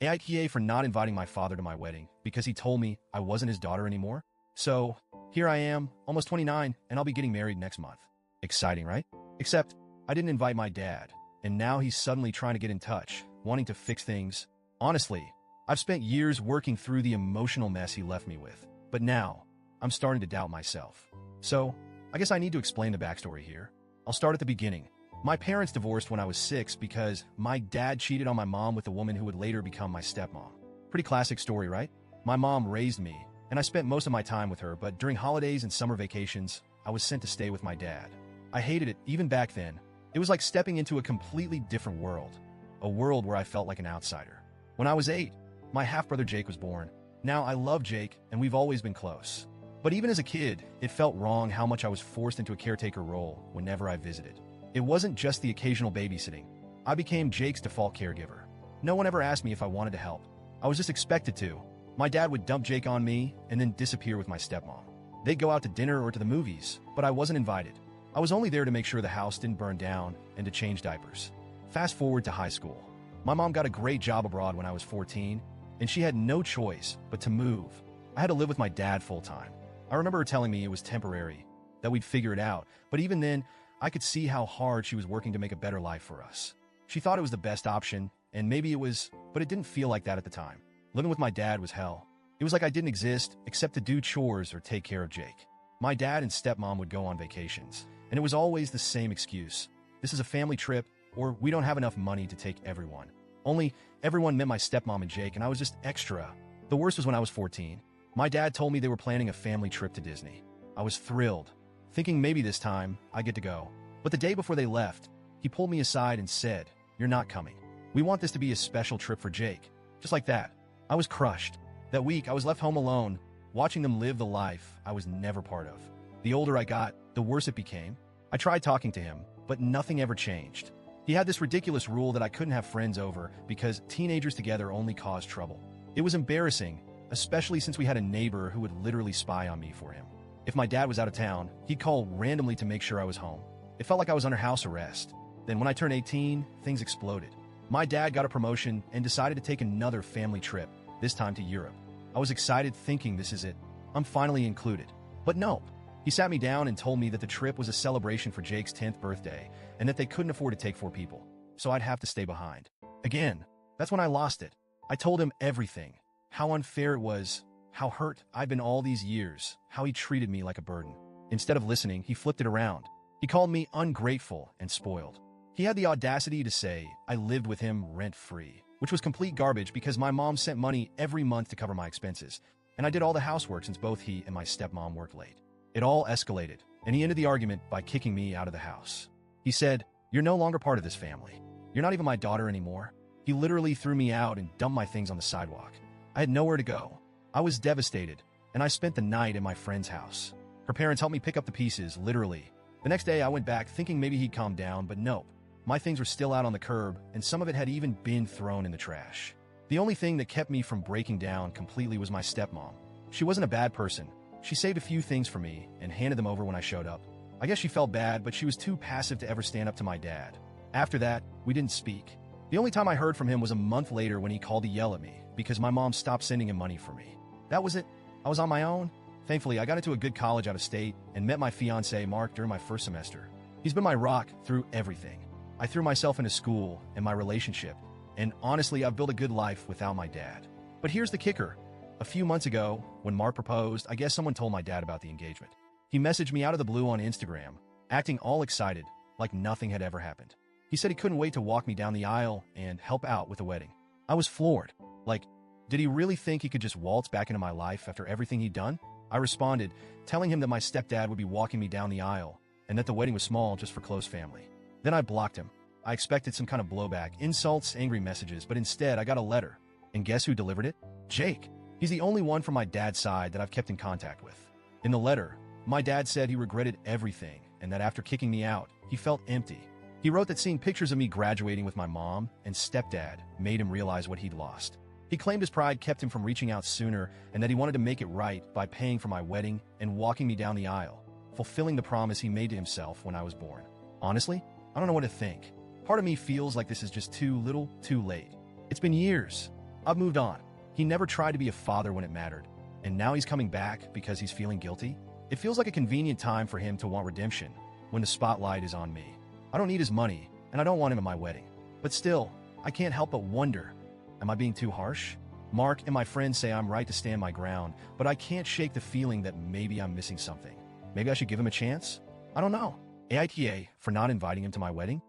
AITA for not inviting my father to my wedding because he told me I wasn't his daughter anymore. So, here I am, almost 29, and I'll be getting married next month. Exciting, right? Except, I didn't invite my dad, and now he's suddenly trying to get in touch, wanting to fix things. Honestly, I've spent years working through the emotional mess he left me with, but now, I'm starting to doubt myself. So, I guess I need to explain the backstory here. I'll start at the beginning. My parents divorced when I was 6 because my dad cheated on my mom with a woman who would later become my stepmom. Pretty classic story, right? My mom raised me, and I spent most of my time with her, but during holidays and summer vacations, I was sent to stay with my dad. I hated it, even back then. It was like stepping into a completely different world, a world where I felt like an outsider. When I was 8, my half-brother Jake was born. Now, I love Jake, and we've always been close. But even as a kid, it felt wrong how much I was forced into a caretaker role whenever I visited. It wasn't just the occasional babysitting. I became Jake's default caregiver. No one ever asked me if I wanted to help. I was just expected to. My dad would dump Jake on me and then disappear with my stepmom. They'd go out to dinner or to the movies, but I wasn't invited. I was only there to make sure the house didn't burn down and to change diapers. Fast forward to high school. My mom got a great job abroad when I was 14, and she had no choice but to move. I had to live with my dad full-time. I remember her telling me it was temporary, that we'd figure it out, but even then, I could see how hard she was working to make a better life for us. She thought it was the best option, and maybe it was, but it didn't feel like that at the time. Living with my dad was hell. It was like I didn't exist except to do chores or take care of Jake. My dad and stepmom would go on vacations, and it was always the same excuse. This is a family trip, or we don't have enough money to take everyone. Only everyone meant my stepmom and Jake, and I was just extra. The worst was when I was 14. My dad told me they were planning a family trip to Disney. I was thrilled, thinking maybe this time I get to go. But the day before they left, he pulled me aside and said, "You're not coming. We want this to be a special trip for Jake." Just like that. I was crushed. That week, I was left home alone, watching them live the life I was never part of. The older I got, the worse it became. I tried talking to him, but nothing ever changed. He had this ridiculous rule that I couldn't have friends over because teenagers together only caused trouble. It was embarrassing, especially since we had a neighbor who would literally spy on me for him. If my dad was out of town, he'd call randomly to make sure I was home. It felt like I was under house arrest. Then when I turned 18, things exploded. My dad got a promotion and decided to take another family trip, this time to Europe. I was excited thinking this is it. I'm finally included. But no. He sat me down and told me that the trip was a celebration for Jake's 10th birthday and that they couldn't afford to take 4 people, so I'd have to stay behind. Again, that's when I lost it. I told him everything. How unfair it was, how hurt I'd been all these years, how he treated me like a burden. Instead of listening, he flipped it around. He called me ungrateful and spoiled. He had the audacity to say I lived with him rent-free, which was complete garbage because my mom sent money every month to cover my expenses, and I did all the housework since both he and my stepmom worked late. It all escalated, and he ended the argument by kicking me out of the house. He said, "You're no longer part of this family. You're not even my daughter anymore." He literally threw me out and dumped my things on the sidewalk. I had nowhere to go. I was devastated, and I spent the night at my friend's house. Her parents helped me pick up the pieces, literally. The next day, I went back thinking maybe he'd calm down, but nope. My things were still out on the curb, and some of it had even been thrown in the trash. The only thing that kept me from breaking down completely was my stepmom. She wasn't a bad person. She saved a few things for me and handed them over when I showed up. I guess she felt bad, but she was too passive to ever stand up to my dad. After that, we didn't speak. The only time I heard from him was a month later when he called to yell at me because my mom stopped sending him money for me. That was it. I was on my own. Thankfully, I got into a good college out of state and met my fiancé, Mark, during my first semester. He's been my rock through everything. I threw myself into school and my relationship, and honestly, I've built a good life without my dad. But here's the kicker. A few months ago, when Mark proposed, I guess someone told my dad about the engagement. He messaged me out of the blue on Instagram, acting all excited, like nothing had ever happened. He said he couldn't wait to walk me down the aisle and help out with the wedding. I was floored. Like, did he really think he could just waltz back into my life after everything he'd done? I responded, telling him that my stepdad would be walking me down the aisle and that the wedding was small just for close family. Then I blocked him. I expected some kind of blowback, insults, angry messages, but instead I got a letter. And guess who delivered it? Jake. He's the only one from my dad's side that I've kept in contact with. In the letter, my dad said he regretted everything and that after kicking me out, he felt empty. He wrote that seeing pictures of me graduating with my mom and stepdad made him realize what he'd lost. He claimed his pride kept him from reaching out sooner and that he wanted to make it right by paying for my wedding and walking me down the aisle, fulfilling the promise he made to himself when I was born. Honestly, I don't know what to think. Part of me feels like this is just too little, too late. It's been years. I've moved on. He never tried to be a father when it mattered, and now he's coming back because he's feeling guilty. It feels like a convenient time for him to want redemption when the spotlight is on me. I don't need his money, and I don't want him at my wedding. But still, I can't help but wonder, am I being too harsh? Mark and my friends say I'm right to stand my ground, but I can't shake the feeling that maybe I'm missing something. Maybe I should give him a chance? I don't know. AITA for not inviting him to my wedding?